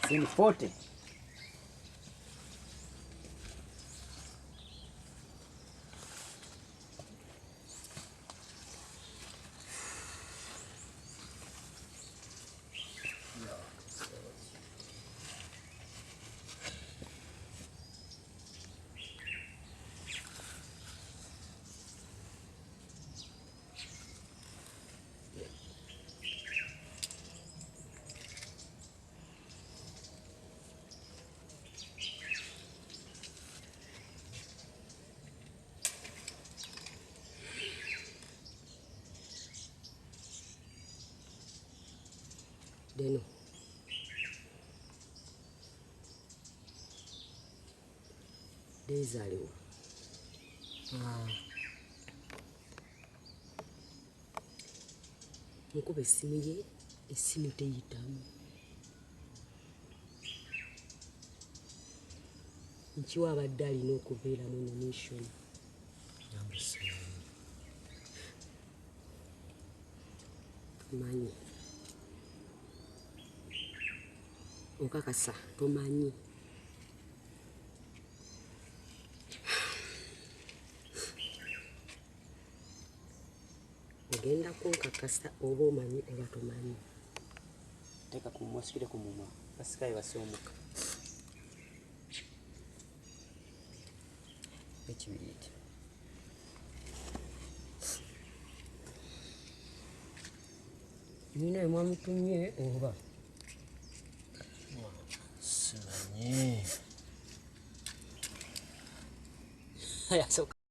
Sini 40. Deno. Dezaliwa. Nkuba essimu ye, essimu teyitamu. Nkiwa abadde alina okubeera mu nomination. Tomanyi. Okakasa tomanyi. Ogenda kunkakasa oba omanyi oba tomanyi. Teka ku mwasikire ku mumwa. Basikaye basomuka. Ekibiriti. Nina mwamutumye oba. Simanyi. Yasoka.